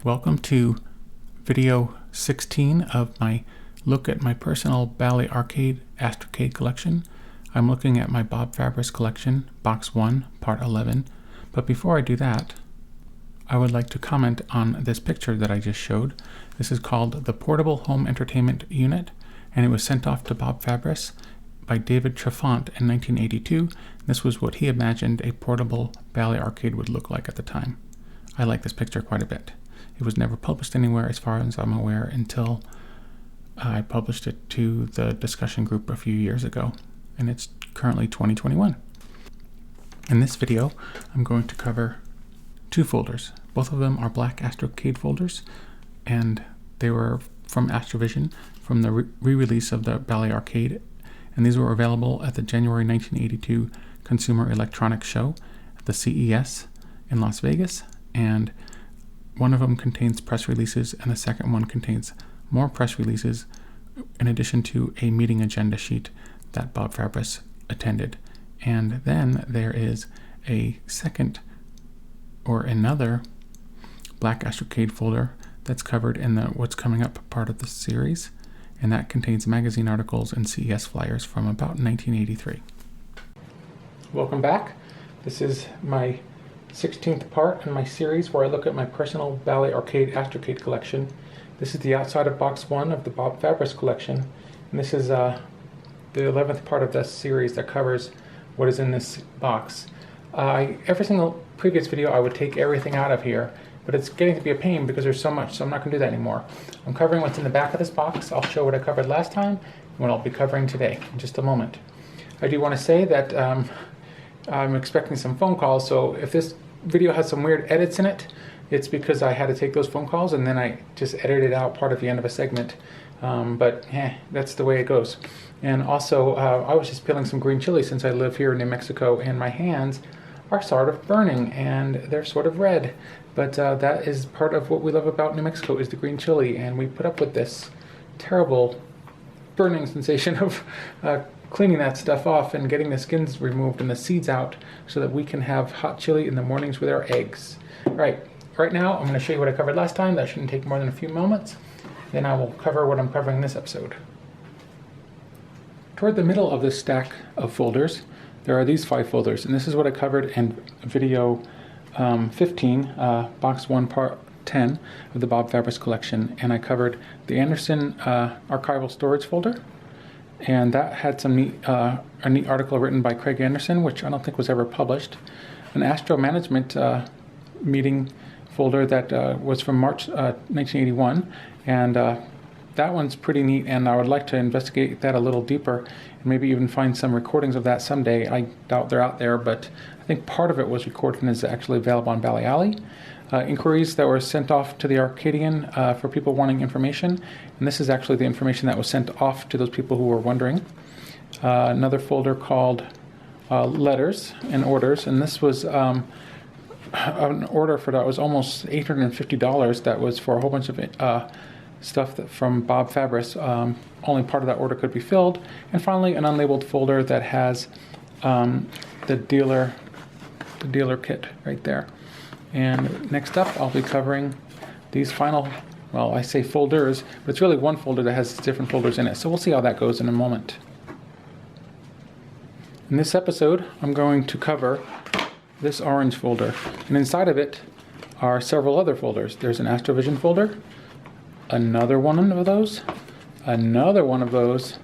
Welcome to video 16 of my look at my personal Bally Arcade Astrocade collection. I'm looking at my Bob Fabris collection, Box 1, Part 11. But before I do that, I would like to comment on this picture that I just showed. This is called the Portable Home Entertainment Unit, and it was sent off to Bob Fabris by David Trufant in 1982. This was what he imagined a portable Bally Arcade would look like at the time. I like this picture quite a bit. It was never published anywhere as far as I'm aware until I published it to the discussion group a few years ago, and it's currently 2021. In this video, I'm going to cover two folders. Both of them are black Astrocade folders, and they were from Astrovision from the re-release of the Bally Arcade, and these were available at the January 1982 Consumer Electronics Show at the CES in Las Vegas, and one of them contains press releases and the second one contains more press releases in addition to a meeting agenda sheet that Bob Fabris attended. And then there is a second or another black Astrocade folder that's covered in the what's coming up part of the series, and that contains magazine articles and CES flyers from about 1983. Welcome back. This is my 16th part in my series where I look at my personal Bally Arcade Astrocade collection. This is the outside of box 1 of the Bob Fabris collection, and this is the 11th part of this series that covers what is in this box. Every single previous video I would take everything out of here, but it's getting to be a pain because there's so much, so I'm not going to do that anymore. I'm covering what's in the back of this box. I'll show what I covered last time and what I'll be covering today in just a moment. I do want to say that I'm expecting some phone calls, so if this video has some weird edits in it, it's because I had to take those phone calls and then I just edited out part of the end of a segment. But that's the way it goes. And also, I was just peeling some green chili since I live here in New Mexico, and my hands are sort of burning and they're sort of red. But that is part of what we love about New Mexico is the green chili, and we put up with this terrible burning sensation of cleaning that stuff off and getting the skins removed and the seeds out so that we can have hot chili in the mornings with our eggs. Right now I'm going to show you what I covered last time. That shouldn't take more than a few moments. Then I will cover what I'm covering this episode. Toward the middle of this stack of folders, there are these 5 folders, and this is what I covered in video 15, box 1, part 10 of the Bob Fabris collection, and I covered the Anderson archival storage folder, and that had some a neat article written by Craig Anderson, which I don't think was ever published. An Astro Management meeting folder that was from March 1981, and that one's pretty neat, and I would like to investigate that a little deeper and maybe even find some recordings of that someday. I doubt they're out there, but I think part of it was recorded and is actually available on Bally Alley. Inquiries that were sent off to the Arcadian for people wanting information, and this is actually the information that was sent off to those people who were wondering. Another folder called Letters and Orders, and this was an order for that was almost $850. That was for a whole bunch of stuff from Bob Fabris. Only part of that order could be filled. And finally, an unlabeled folder that has the dealer kit right there. And next up, I'll be covering these final, well, I say folders, but it's really one folder that has different folders in it. So we'll see how that goes in a moment. In this episode, I'm going to cover this orange folder, and inside of it are several other folders. There's an Astrovision folder, another one of those, another one of those,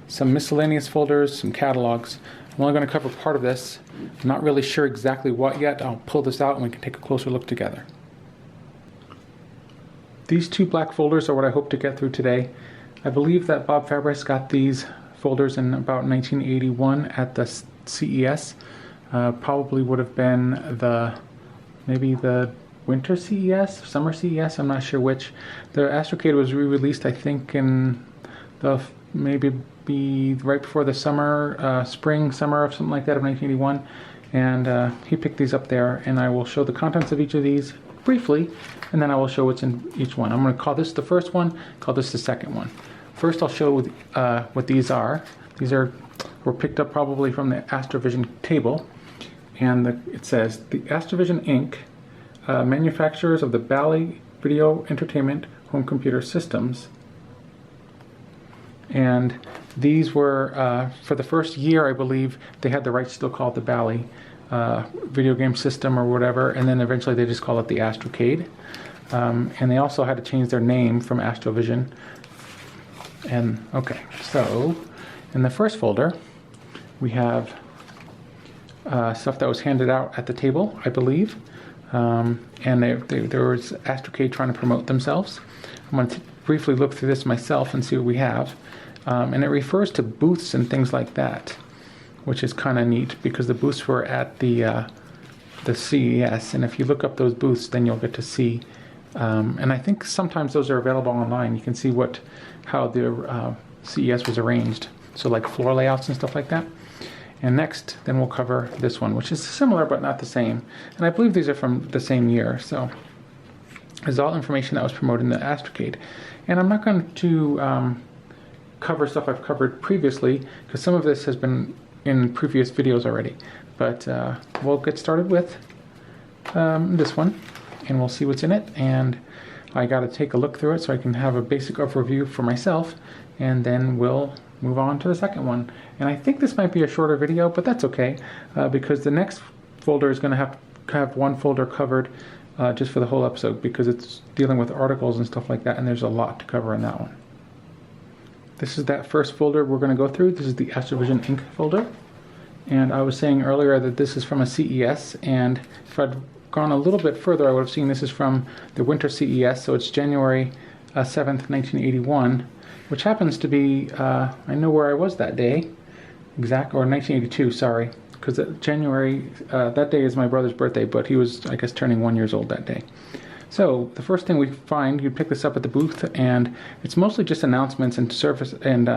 some miscellaneous folders, some catalogs. I'm only going to cover part of this. I'm not really sure exactly what yet. I'll pull this out and we can take a closer look together. These 2 black folders are what I hope to get through today. I believe that Bob Fabris got these folders in about 1981 at the CES. Probably would have been maybe the winter CES, summer CES, I'm not sure which. The Astrocade was re-released, I think, in the maybe right before the summer, spring, summer, or something like that of 1981. And he picked these up there, and I will show the contents of each of these briefly, and then I will show what's in each one. I'm going to call this the first one, call this the second one. First, I'll show what these are. These were picked up probably from the Astrovision table, and it says, the Astrovision Inc., manufacturers of the Bally video entertainment home computer systems. And these were, for the first year, I believe, they had the right to still call it the Bally video game system or whatever, and then eventually they just call it the Astrocade. And they also had to change their name from Astrovision. And okay, so in the first folder, we have stuff that was handed out at the table, I believe. And there was Astrocade trying to promote themselves. I'm going to briefly look through this myself and see what we have. And it refers to booths and things like that, which is kind of neat because the booths were at the CES. And if you look up those booths, then you'll get to see. And I think sometimes those are available online. You can see how the CES was arranged. So like floor layouts and stuff like that. And next, then we'll cover this one, which is similar but not the same. And I believe these are from the same year. So it's all information that was promoted in the Astrocade. And I'm not going to cover stuff I've covered previously because some of this has been in previous videos already. But we'll get started with this one, and we'll see what's in it. And I got to take a look through it so I can have a basic overview for myself, and then we'll move on to the second one. And I think this might be a shorter video, but that's okay because the next folder is going to have one folder covered just for the whole episode because it's dealing with articles and stuff like that, and there's a lot to cover in that one. This is that first folder we're going to go through. This is the Astrovision Inc. folder. And I was saying earlier that this is from a CES, and if I'd gone a little bit further, I would have seen this is from the Winter CES, so it's January 7th, 1981, which happens to be, I know where I was that day, or 1982, sorry, because January, that day is my brother's birthday, but he was, I guess, turning 1 year old that day. So the first thing we find, you pick this up at the booth, and it's mostly just announcements and service and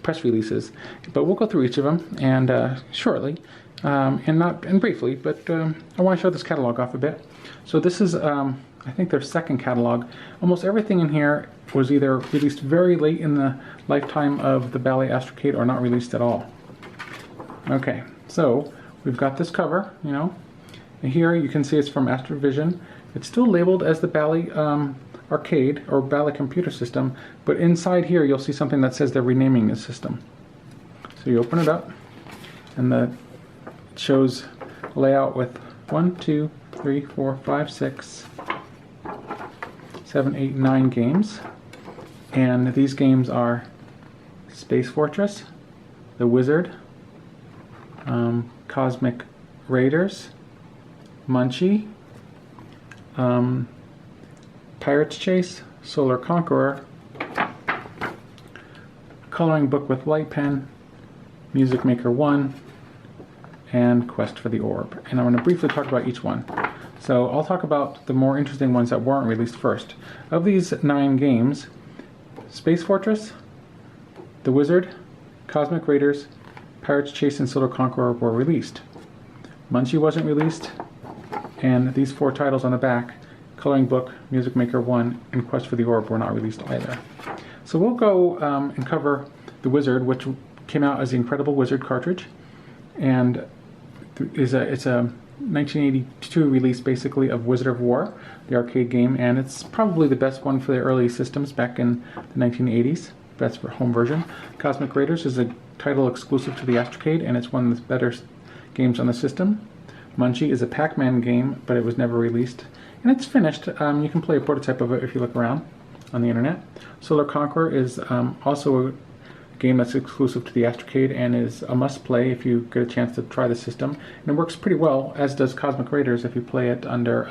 press releases. But we'll go through each of them and shortly, and briefly. But I want to show this catalog off a bit. So this is, I think, their second catalog. Almost everything in here was either released very late in the lifetime of the Bally Arcade or not released at all. Okay, so we've got this cover, and here you can see it's from Astrovision. It's still labeled as the Bally Arcade or Bally Computer System, but inside here you'll see something that says they're renaming the system. So you open it up, and it shows a layout with 1, 2, 3, 4, 5, 6, 7, 8, 9 games. And these games are Space Fortress, The Wizard, Cosmic Raiders, Munchie, Pirates Chase, Solar Conqueror, Coloring Book with Light Pen, Music Maker 1, and Quest for the Orb. And I'm going to briefly talk about each one. So I'll talk about the more interesting ones that weren't released first. Of these 9 games, Space Fortress, The Wizard, Cosmic Raiders, Pirates Chase, and Solar Conqueror were released. Munchie wasn't released, and these 4 titles on the back, Coloring Book, Music Maker 1, and Quest for the Orb, were not released either. So we'll go and cover The Wizard, which came out as the Incredible Wizard cartridge, and it's a 1982 release, basically, of Wizard of War, the arcade game, and it's probably the best one for the early systems back in the 1980s. That's for home version. Cosmic Raiders is a title exclusive to the Astrocade, and it's one of the better games on the system. Munchie is a Pac-Man game, but it was never released. And it's finished. You can play a prototype of it if you look around on the internet. Solar Conqueror is also a game that's exclusive to the Astrocade and is a must-play if you get a chance to try the system. And it works pretty well, as does Cosmic Raiders if you play it under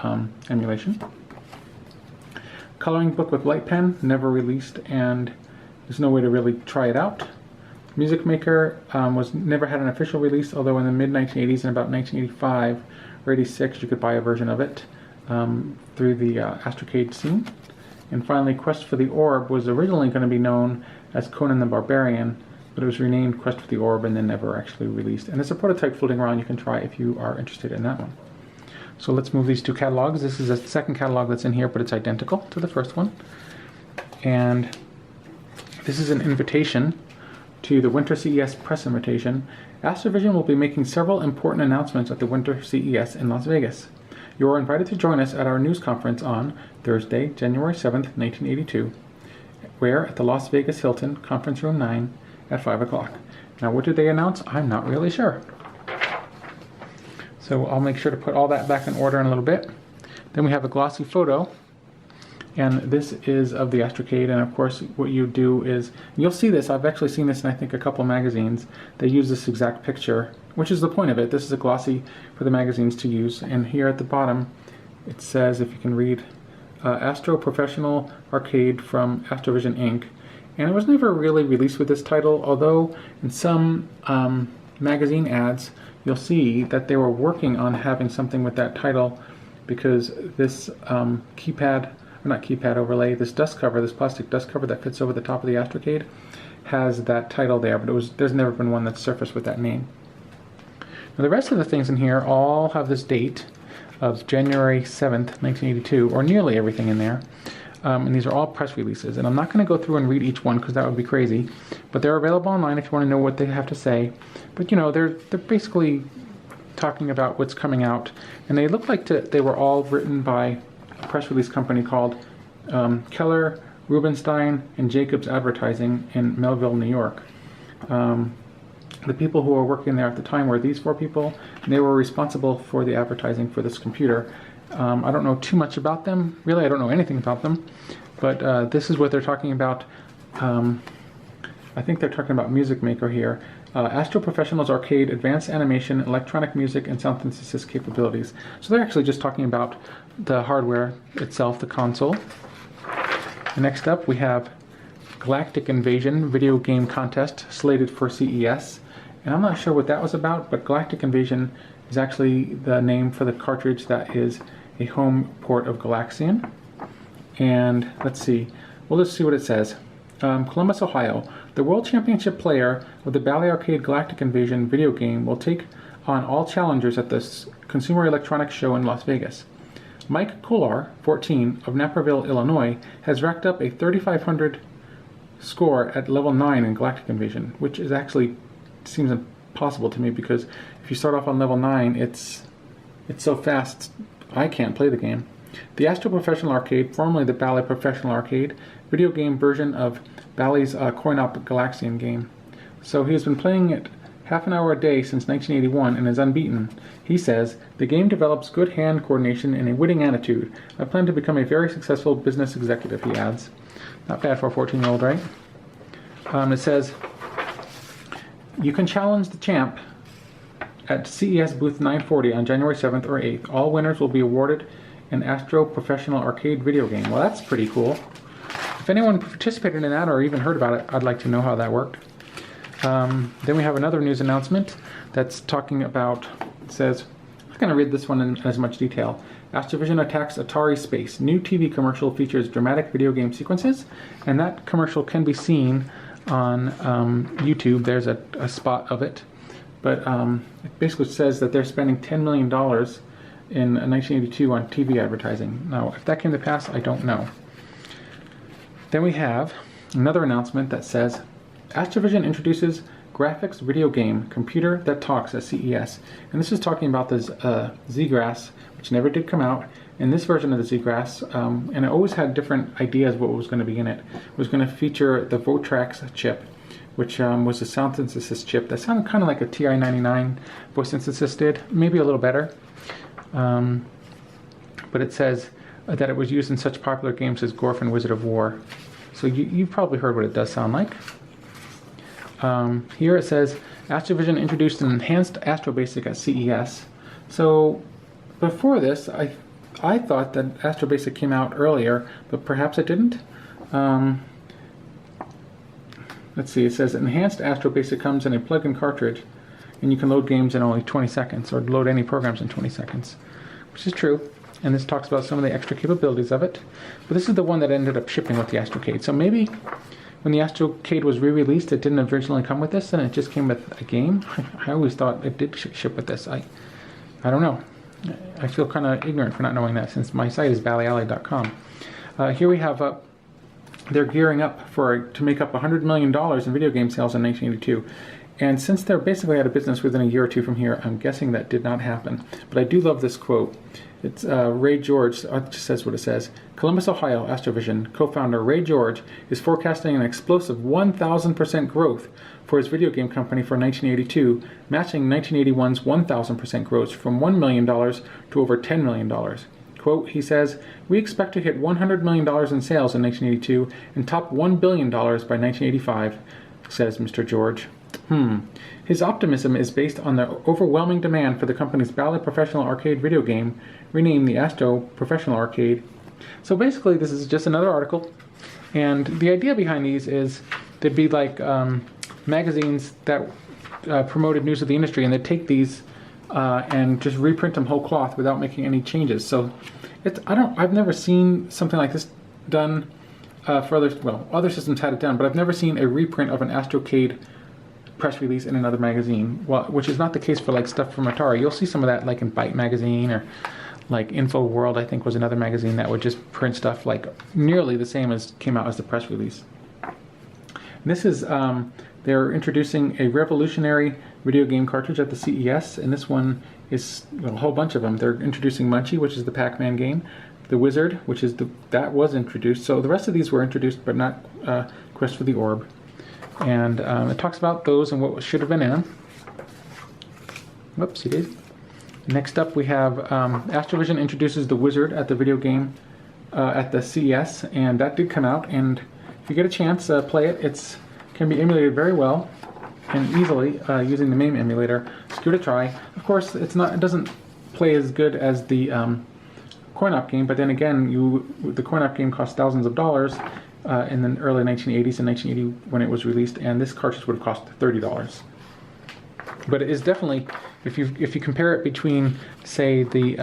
emulation. Coloring Book with Light Pen, never released, and there's no way to really try it out. Music Maker never had an official release, although in the mid-1980s and about 1985 or 86 you could buy a version of it through the Astrocade scene. And finally, Quest for the Orb was originally going to be known as Conan the Barbarian, but it was renamed Quest for the Orb and then never actually released. And there's a prototype floating around you can try if you are interested in that one. So let's move these 2 catalogs. This is the second catalog that's in here, but it's identical to the first one. And this is an invitation to the Winter CES press invitation. Astrovision will be making several important announcements at the Winter CES in Las Vegas. You are invited to join us at our news conference on Thursday, January 7th, 1982, where at the Las Vegas Hilton, Conference Room 9 at 5 o'clock. Now, what did they announce? I'm not really sure. So I'll make sure to put all that back in order in a little bit. Then we have a glossy photo, and this is of the Astrocade, and of course what you do is, you'll see this, I've actually seen this in I think a couple magazines, they use this exact picture, which is the point of it. This is a glossy for the magazines to use, and here at the bottom it says, if you can read, Astro Professional Arcade from Astrovision Inc. And it was never really released with this title, although in some magazine ads you'll see that they were working on having something with that title, because this keypad overlay, this dust cover, this plastic dust cover that fits over the top of the Astrocade, has that title there, but there's never been one that's surfaced with that name. Now the rest of the things in here all have this date of January 7th, 1982, or nearly everything in there. And these are all press releases, and I'm not going to go through and read each one because that would be crazy, but they're available online if you want to know what they have to say. But you know, they're basically talking about what's coming out, and they look like they were all written by a press release company called Keller, Rubenstein, and Jacobs Advertising in Melville, New York. The people who were working there at the time were these 4 people, and they were responsible for the advertising for this computer. I don't know too much about them. Really, I don't know anything about them, but this is what they're talking about. I think they're talking about Music Maker here. Astro Professional's Arcade, Advanced Animation, Electronic Music, and Sound Synthesis Capabilities. So they're actually just talking about the hardware itself, the console. Next up, we have Galactic Invasion Video Game Contest, slated for CES. And I'm not sure what that was about, but Galactic Invasion is actually the name for the cartridge that is a home port of Galaxian. And let's see, we'll just see what it says. Columbus, Ohio. The World Championship player of the Bally Arcade Galactic Invasion video game will take on all challengers at the Consumer Electronics Show in Las Vegas. Mike Kolar, 14, of Naperville, Illinois, has racked up a 3,500 score at level 9 in Galactic Invasion, which is actually seems impossible to me, because if you start off on level 9, it's so fast I can't play the game. The Astro Professional Arcade, formerly the Bally Professional Arcade, video game version of Bally's coin-op Galaxian game. So he has been playing it half an hour a day since 1981 and is unbeaten. He says, "The game develops good hand coordination and a winning attitude. I plan to become a very successful business executive," he adds. Not bad for a 14-year-old, right? It says, "You can challenge the champ at CES booth 940 on January 7th or 8th. All winners will be awarded an Astro Professional Arcade video game." Well, that's pretty cool. If anyone participated in that or even heard about it, I'd like to know how that worked. Then we have another news announcement that's talking about, it says, I'm not going to read this one in as much detail. Astrovision attacks Atari Space. New TV commercial features dramatic video game sequences, and that commercial can be seen on YouTube. There's a spot of it. But it basically says that they're spending $10 million in 1982 on TV advertising. Now, if that came to pass, I don't know. Then we have another announcement that says, Astrovision introduces graphics video game computer that talks at CES. And this is talking about this Z-Grass, which never did come out. And this version of the Z-Grass, and it always had different ideas what was going to be in it. It was going to feature the Votrax chip, which was a sound synthesis chip that sounded kind of like a TI-99 voice synthesis did, maybe a little better. But it says that it was used in such popular games as Gorf and Wizard of War. So you've probably heard what it does sound like. Here it says, Astrovision introduced an enhanced Astro Basic at CES. So before this, I thought that Astro Basic came out earlier, but perhaps it didn't. Let's see, it says enhanced Astro Basic comes in a plug-in cartridge, and you can load games in only 20 seconds, or load any programs in 20 seconds, which is true. And this talks about some of the extra capabilities of it. But this is the one that ended up shipping with the Astrocade. So maybe when the Astrocade was re-released, it didn't originally come with this, and it just came with a game. I always thought it did ship with this. I don't know. I feel kind of ignorant for not knowing that, since my site is ballyalley.com. Here we have they're gearing up to make up $100 million in video game sales in 1982. And since they're basically out of business within a year or two from here, I'm guessing that did not happen. But I do love this quote. It's Ray George, it just says what it says. Columbus, Ohio, Astrovision co-founder Ray George is forecasting an explosive 1,000% growth for his video game company for 1982, matching 1981's 1,000% growth from $1 million to over $10 million. Quote, he says, "We expect to hit $100 million in sales in 1982 and top $1 billion by 1985, says Mr. George. His optimism is based on the overwhelming demand for the company's Bally Professional Arcade video game, renamed the Astro Professional Arcade. So basically, this is just another article, and the idea behind these is they'd be like magazines that promoted news of the industry, and they'd take these and just reprint them whole cloth without making any changes. So I've never seen something like this done for others. Well, other systems had it done, but I've never seen a reprint of an Astrocade press release in another magazine, which is not the case for like stuff from Atari. You'll see some of that like in Byte magazine, or like Info World, I think, was another magazine that would just print stuff like nearly the same as came out as the press release. And this is they're introducing a revolutionary video game cartridge at the CES, and this one is a whole bunch of them. They're introducing Munchie, which is the Pac-Man game, the Wizard, which is that was introduced. So the rest of these were introduced, but not Quest for the Orb. And it talks about those and what should have been in them. Whoops, it is. Next up, we have Astrovision introduces the Wizard at the video game at the CES, and that did come out. And if you get a chance, play it. It can be emulated very well and easily using the MAME emulator. Just give it a try. Of course, it doesn't play as good as the coin-op game, but then again, the coin-op game cost thousands of dollars. In the early 1980s and 1980 when it was released, and this cartridge would have cost $30. But it is definitely, if you compare it between, say, the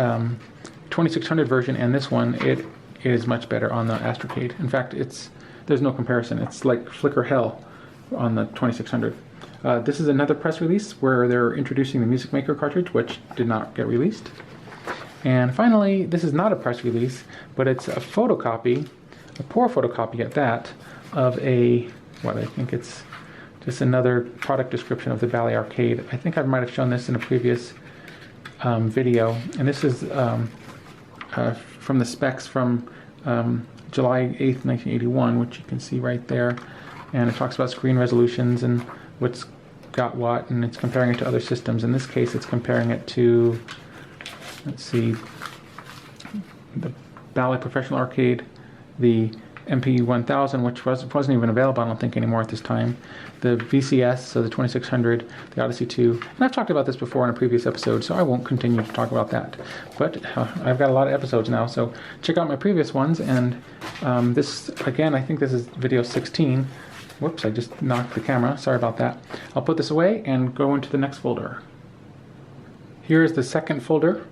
2600 version and this one, it is much better on the Astrocade. In fact, there's no comparison. It's like flicker hell on the 2600. This is another press release where they're introducing the Music Maker cartridge, which did not get released. And finally, this is not a press release, but it's a photocopy, a poor photocopy at that, of what I think it's just another product description of the Bally Arcade. I think I might have shown this in a previous video, and this is from the specs from July 8th, 1981, which you can see right there, and it talks about screen resolutions and what's got what, and it's comparing it to other systems. In this case, it's comparing it to, let's see, the Bally Professional Arcade, the MP1000, which wasn't even available, I don't think, anymore at this time, the VCS, so the 2600, the Odyssey 2, and I've talked about this before in a previous episode, so I won't continue to talk about that. But I've got a lot of episodes now, so check out my previous ones, and this, again, I think this is video 16. Whoops, I just knocked the camera, sorry about that. I'll put this away and go into the next folder. Here is the second folder.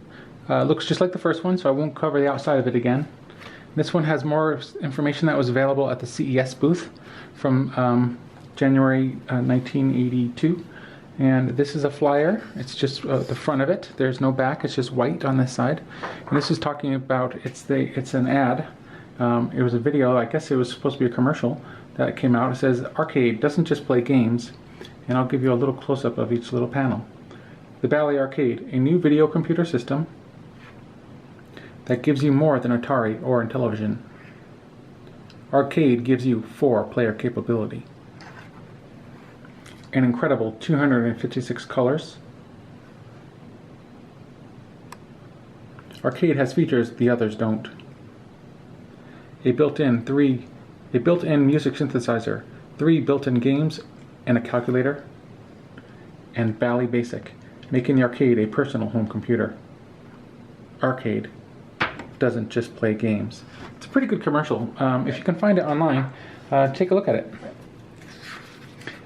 Looks just like the first one, so I won't cover the outside of it again. This one has more information that was available at the CES booth from January 1982. And this is a flyer. It's just the front of it. There's no back. It's just white on this side. And this is talking about, it's an ad. It was a video. I guess it was supposed to be a commercial that came out. It says, "Arcade doesn't just play games." And I'll give you a little close-up of each little panel. The Bally Arcade, a new video computer system that gives you more than Atari or Intellivision. Arcade gives you 4-player capability. An incredible 256 colors. Arcade has features the others don't. A built-in music synthesizer, 3 built-in games, and a calculator. And Bally Basic, making the arcade a personal home computer. Arcade doesn't just play games. It's a pretty good commercial. If you can find it online, take a look at it.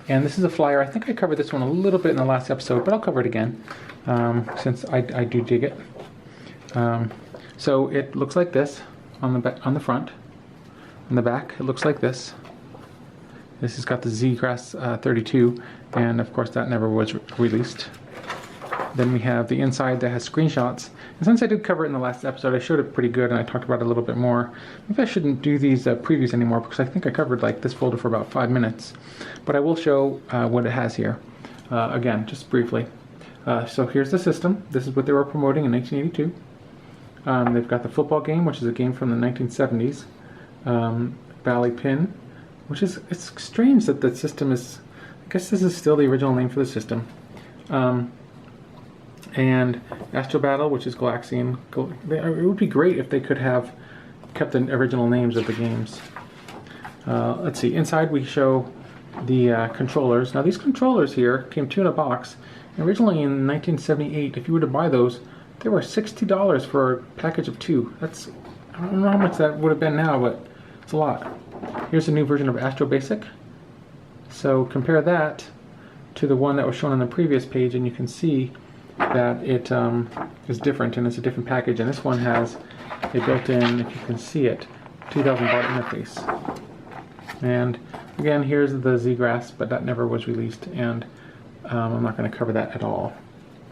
And this is a flyer. I think I covered this one a little bit in the last episode, but I'll cover it again since I do dig it. So it looks like this on the front. On the back, it looks like this. This has got the Z-Grass 32, and of course that never was released. Then we have the inside that has screenshots. And since I did cover it in the last episode, I showed it pretty good and I talked about it a little bit more. Maybe I shouldn't do these previews anymore because I think I covered like this folder for about 5 minutes. But I will show what it has here. Again, just briefly. So here's the system. This is what they were promoting in 1982. They've got the football game, which is a game from the 1970s. Bally Pin, which is, it's strange that the system is, I guess this is still the original name for the system. And Astro Battle, which is Galaxian. It would be great if they could have kept the original names of the games. Let's see, inside we show the controllers. Now these controllers here came 2 in a box. Originally in 1978, if you were to buy those, they were $60 for a package of 2. That's, I don't know how much that would have been now, but it's a lot. Here's a new version of Astro Basic. So compare that to the one that was shown on the previous page, and you can see that it is different, and it's a different package. And this one has a built-in, if you can see it, 2000 baud interface. And again, here's the Z-Grass, but that never was released, and I'm not going to cover that at all.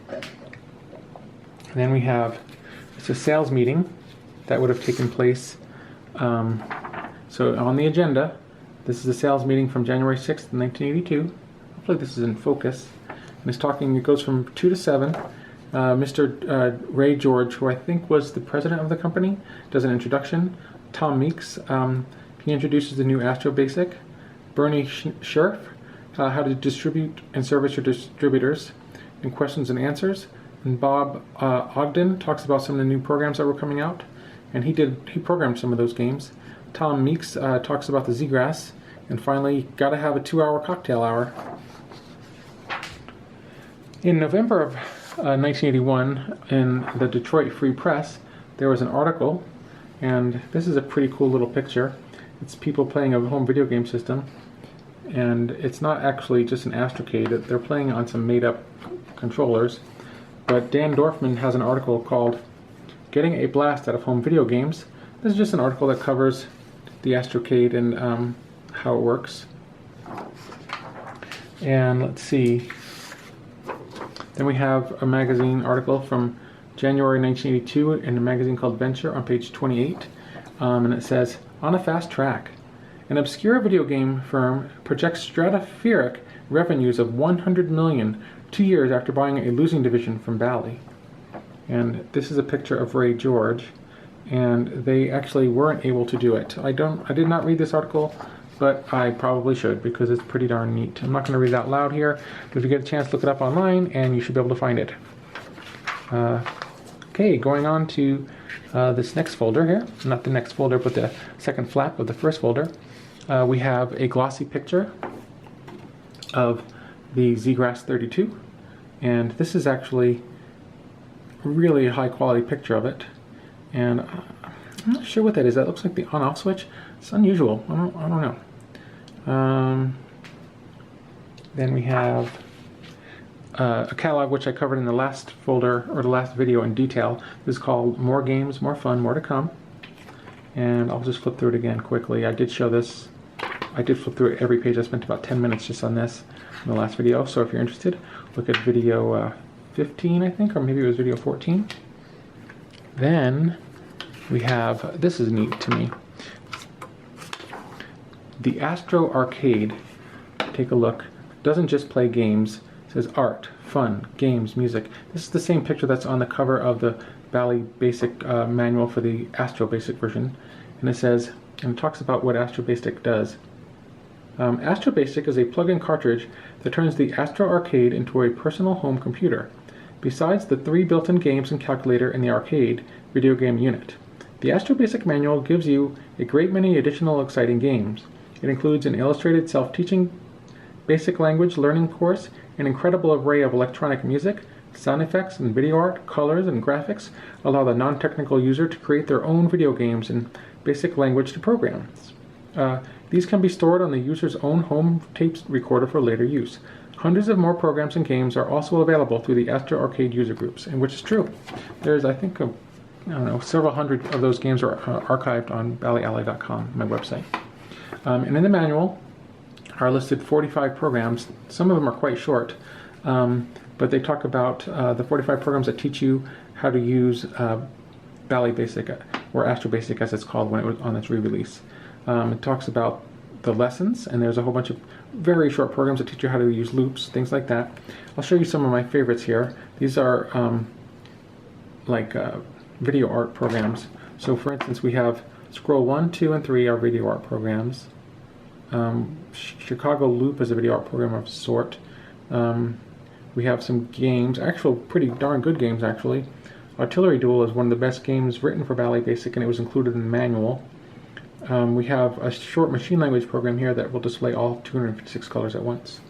And then we have, it's a sales meeting that would have taken place. So on the agenda, this is a sales meeting from January 6th, 1982. Hopefully this is in focus. And it's talking, it goes from 2 to 7. Mr. Ray George, who I think was the president of the company, does an introduction. Tom Meeks, he introduces the new Astro Basic. Bernie Scherf, how to distribute and service your distributors, and questions and answers. And Bob Ogden talks about some of the new programs that were coming out, and he programmed some of those games. Tom Meeks talks about the Z-Grass, and finally, gotta have a 2-hour cocktail hour. In November of 1981, in the Detroit Free Press, there was an article, and this is a pretty cool little picture. It's people playing a home video game system, and it's not actually just an Astrocade. They're playing on some made-up controllers. But Dan Dorfman has an article called Getting a Blast Out of Home Video Games. This is just an article that covers the Astrocade and how it works. And let's see. Then we have a magazine article from January 1982 in a magazine called Venture on page 28. And it says, on a fast track, an obscure video game firm projects stratospheric revenues of $100 million 2 years after buying a losing division from Bally. And this is a picture of Ray George, and they actually weren't able to do it. I did not read this article, but I probably should because it's pretty darn neat. I'm not going to read it out loud here, but if you get a chance, look it up online and you should be able to find it. Okay, going on to this next folder here. Not the next folder, but the second flap of the first folder. We have a glossy picture of the Z-Grass 32, and this is actually really a high quality picture of it, and I'm not sure what that is. That looks like the on-off switch. It's unusual. I don't know. Then we have a catalog which I covered in the last folder, or the last video in detail. This is called More Games, More Fun, More to Come. And I'll just flip through it again quickly. I did show this. I did flip through every page. I spent about 10 minutes just on this in the last video. So if you're interested, look at video 15, I think, or maybe it was video 14. Then we have, this is neat to me, the Astro Arcade. Take a look. Doesn't just play games. It says art, fun, games, music. This is the same picture that's on the cover of the Bally Basic manual for the Astro Basic version. And it says, and it talks about what Astro Basic does. Astro Basic is a plug-in cartridge that turns the Astro Arcade into a personal home computer. Besides the 3 built-in games and calculator in the arcade video game unit, the Astro Basic manual gives you a great many additional exciting games. It includes an illustrated self-teaching basic language learning course, an incredible array of electronic music, sound effects and video art, colors and graphics allow the non-technical user to create their own video games in basic language to program. These can be stored on the user's own home tape recorder for later use. Hundreds of more programs and games are also available through the Astro Arcade user groups, and which is true. There's, I think, I don't know, several hundred of those games are archived on ballyally.com, my website. And in the manual are listed 45 programs. Some of them are quite short, but they talk about the 45 programs that teach you how to use Bally Basic, or Astro Basic as it's called when it was on its re-release. It talks about the lessons, and there's a whole bunch of very short programs that teach you how to use loops, things like that. I'll show you some of my favorites here. These are video art programs. So for instance, we have Scroll 1, 2, and 3 are video art programs. Chicago Loop is a video art program of sort. We have some games, actual pretty darn good games actually. Artillery Duel is one of the best games written for Bally Basic, and it was included in the manual. We have a short machine language program here that will display all 256 colors at once.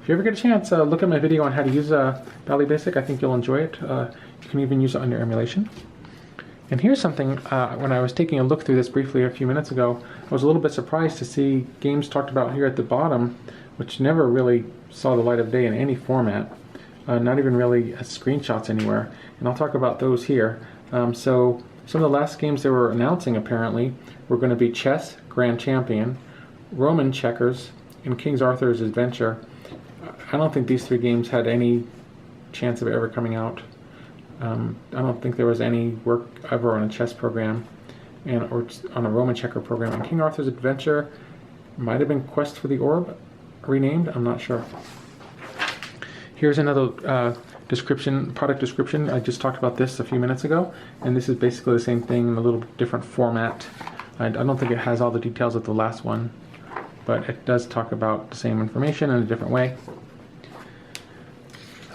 If you ever get a chance, look at my video on how to use Bally Basic. I think you'll enjoy it. You can even use it on your emulation. And here's something, when I was taking a look through this briefly a few minutes ago, I was a little bit surprised to see games talked about here at the bottom, which never really saw the light of day in any format, not even really as screenshots anywhere. And I'll talk about those here. So some of the last games they were announcing apparently were going to be Chess, Grand Champion, Roman Checkers, and King Arthur's Adventure. I don't think these three games had any chance of ever coming out. I don't think there was any work ever on a chess program or on a Roman checker program. And King Arthur's Adventure might have been Quest for the Orb renamed, I'm not sure. Here's another product description. I just talked about this a few minutes ago, and this is basically the same thing in a little different format. I don't think it has all the details of the last one, but it does talk about the same information in a different way.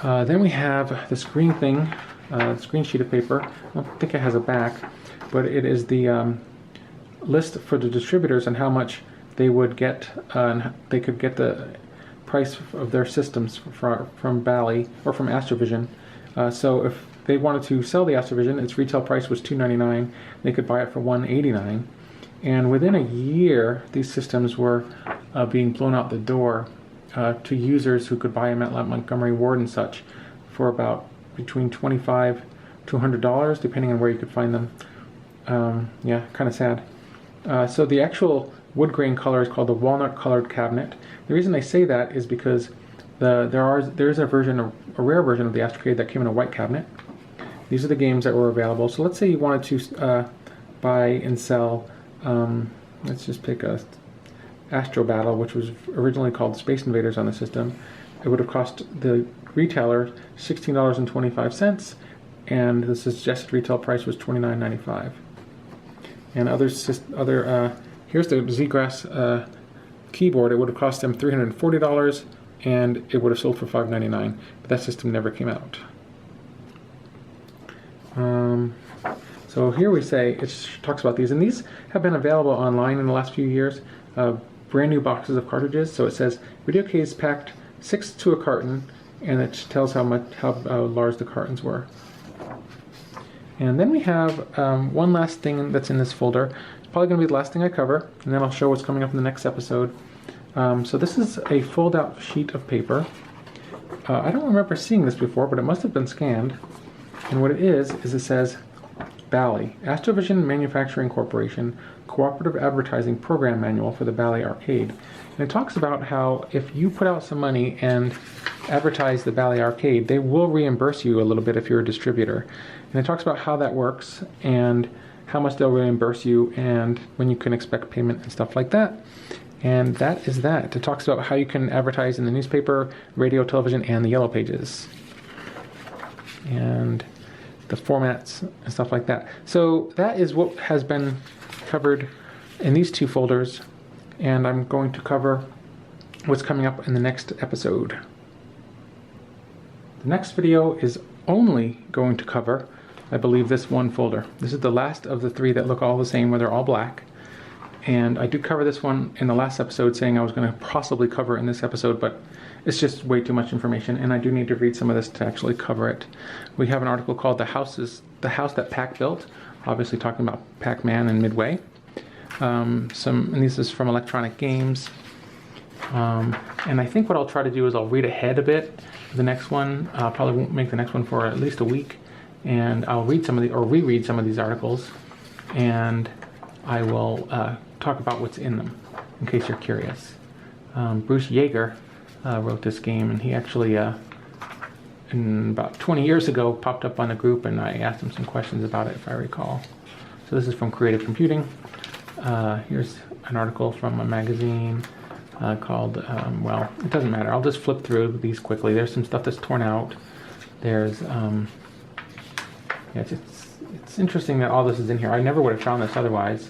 Then we have the screen thing, screen sheet of paper. I don't think it has a back, but it is the list for the distributors and how much they would get, they could get the price of their systems from Bally or from Astrovision. So if they wanted to sell the Astrovision, its retail price was $299. They could buy it for $189. And within a year, these systems were being blown out the door to users who could buy them at Montgomery Ward and such for about between $25 to $100, depending on where you could find them. Yeah, kind of sad. So the actual wood grain color is called the walnut colored cabinet. The reason I say that is because there is a rare version of the Astrocade that came in a white cabinet. These are the games that were available. So let's say you wanted to buy and sell, let's just pick a Astro Battle, which was originally called Space Invaders on the system. It would have cost the retailer $16.25, and the suggested retail price was $29.95. And here's the Z-Grass keyboard. It would have cost them $340, and it would have sold for $599. But that system never came out. So here we say, it talks about these, and these have been available online in the last few years. Brand new boxes of cartridges. So it says video case packed 6 to a carton, and it tells how large the cartons were. And then we have one last thing that's in this folder. It's probably going to be the last thing I cover, and then I'll show what's coming up in the next episode. So this is a fold-out sheet of paper. I don't remember seeing this before, but it must have been scanned. And what it is it says Bally, Astrovision Manufacturing Corporation, Cooperative Advertising Program Manual for the Bally Arcade. And it talks about how if you put out some money and advertise the Bally Arcade, they will reimburse you a little bit if you're a distributor. And it talks about how that works and how much they'll reimburse you and when you can expect payment and stuff like that. And that is that. It talks about how you can advertise in the newspaper, radio, television, and the yellow pages. And the formats and stuff like that. So that is what has been covered in these two folders, and I'm going to cover what's coming up in the next episode. The next video is only going to cover, I believe, this one folder. This is the last of the three that look all the same, where they're all black. And I did cover this one in the last episode, saying I was going to possibly cover it in this episode, but it's just way too much information, and I do need to read some of this to actually cover it. We have an article called The House That Pac Built, obviously talking about Pac-Man and Midway. And this is from Electronic Games. And I think what I'll try to do is I'll read ahead a bit. The next one, probably won't make the next one for at least a week, and I'll read some of or reread some of these articles, and I will talk about what's in them, in case you're curious. Bruce Yeager wrote this game, and he actually, about 20 years ago, popped up on a group, and I asked him some questions about it, if I recall. So this is from Creative Computing. Here's an article from a magazine called, well, it doesn't matter. I'll just flip through these quickly. There's some stuff that's torn out. There's, It's interesting that all this is in here. I never would have found this otherwise.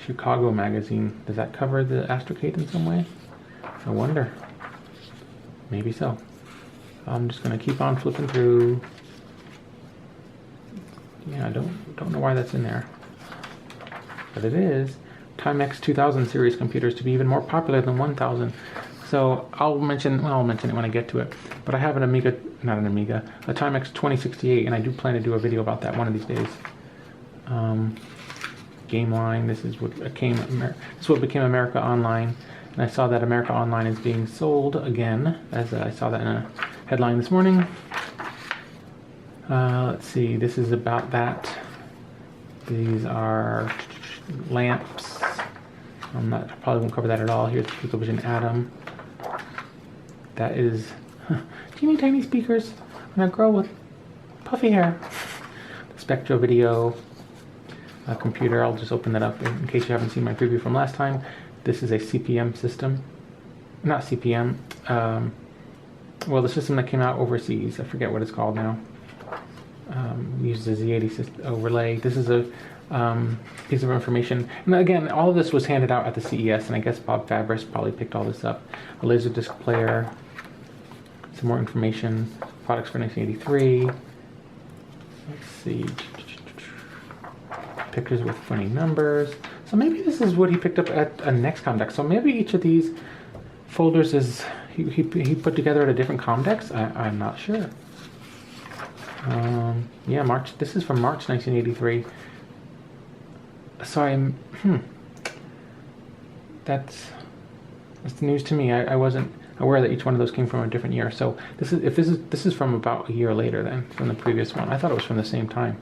Chicago Magazine. Does that cover the Astrocade in some way? I wonder. Maybe so. I'm just going to keep on flipping through. Yeah, I don't know why that's in there. But it is. Timex 2000 series computers to be even more popular than 1000. So I'll mention it when I get to it. But I have an Amiga, not an Amiga, a Timex 2068, and I do plan to do a video about that one of these days. Game Line. This is what became America Online, and I saw that America Online is being sold again, as I saw that in a headline this morning. Let's see. This is about that. These are lamps. I probably won't cover that at all. Here's the Astrovision Atom. That is teeny tiny speakers on a girl with puffy hair. The Spectro Video computer. I'll just open that up in case you haven't seen my preview from last time. This is a CPM system. Not CPM. Well, the system that came out overseas. I forget what it's called now. Uses a Z80 overlay. This is a piece of information. And again, all of this was handed out at the CES, and I guess Bob Fabris probably picked all this up. A Laserdisc player. Some more information. Products for 1983. Let's see. Pictures with funny numbers. So maybe this is what he picked up at a Nexcom deck. So maybe each of these folders is he put together at a different Comdex. I'm not sure. Yeah, March. This is from March 1983. So that's news to me. I wasn't aware that each one of those came from a different year. So this is from about a year later than from the previous one. I thought it was from the same time,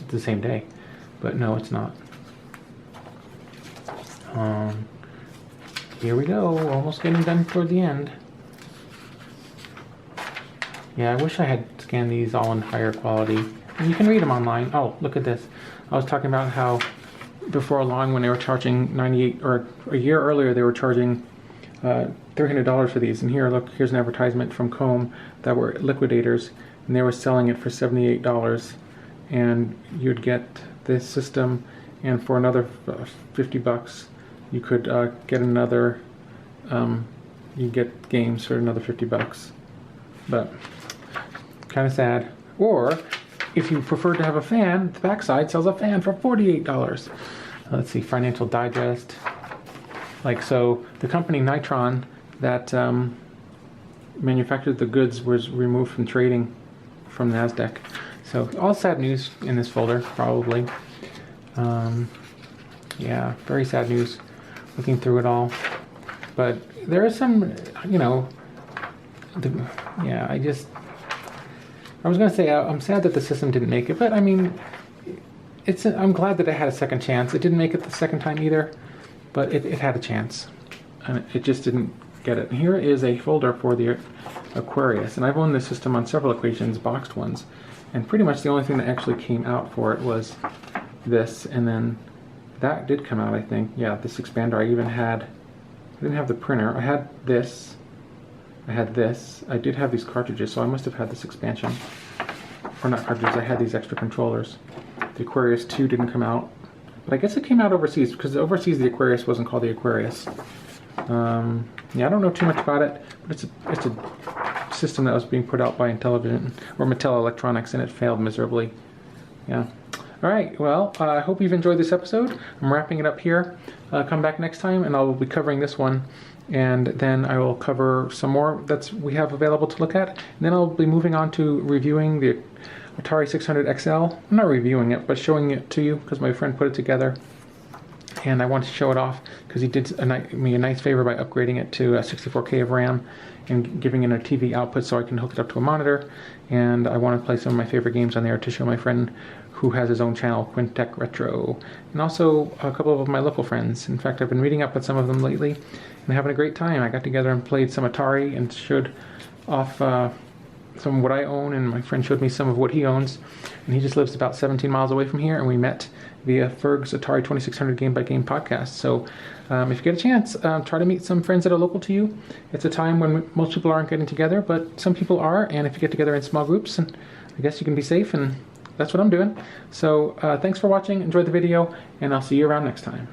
the same day, but no, it's not. Here we go. We're almost getting done toward the end. Yeah, I wish I had scanned these all in higher quality. And you can read them online. Oh, look at this. I was talking about how before long, when they were charging $98, or a year earlier, they were charging $300 for these. And here, look, here's an advertisement from Comb that were liquidators, and they were selling it for $78. And you'd get this system, and for another $50, you could get another. You get games for another $50. But kind of sad. Or if you prefer to have a fan, the backside sells a fan for $48. Let's see, Financial Digest. Like, so the company Nitron that manufactured the goods was removed from trading from NASDAQ. So all sad news in this folder, probably. Yeah, very sad news looking through it all. But there is some, you know, I was going to say I'm sad that the system didn't make it, but I mean, I'm glad that it had a second chance. It didn't make it the second time either, but it had a chance, and it just didn't get it. And here is a folder for the Aquarius, and I've owned this system on several occasions, boxed ones, and pretty much the only thing that actually came out for it was this, and then that did come out, I think. Yeah, this expander. I didn't have the printer. I had this. I had this. I did have these cartridges, so I must have had this expansion. Or not cartridges, I had these extra controllers. The Aquarius 2 didn't come out. But I guess it came out overseas, because overseas the Aquarius wasn't called the Aquarius. Yeah, I don't know too much about it, but it's a system that was being put out by Intellivision, or Mattel Electronics, and it failed miserably. Yeah. Alright, well, I hope you've enjoyed this episode. I'm wrapping it up here. Come back next time, and I'll be covering this one. And then I will cover some more that we have available to look at. And then I'll be moving on to reviewing the Atari 600 XL. I'm not reviewing it, but showing it to you because my friend put it together. And I want to show it off because he did me a nice favor by upgrading it to 64K of RAM and giving it a TV output so I can hook it up to a monitor. And I want to play some of my favorite games on there to show my friend who has his own channel, Quintech Retro, and also a couple of my local friends. In fact, I've been meeting up with some of them lately and having a great time. I got together and played some Atari and showed off some of what I own, and my friend showed me some of what he owns. And he just lives about 17 miles away from here, and we met via Ferg's Atari 2600 Game by Game podcast. So if you get a chance, try to meet some friends that are local to you. It's a time when most people aren't getting together, but some people are, and if you get together in small groups, and I guess you can be safe, and that's what I'm doing. So thanks for watching, enjoy the video, and I'll see you around next time.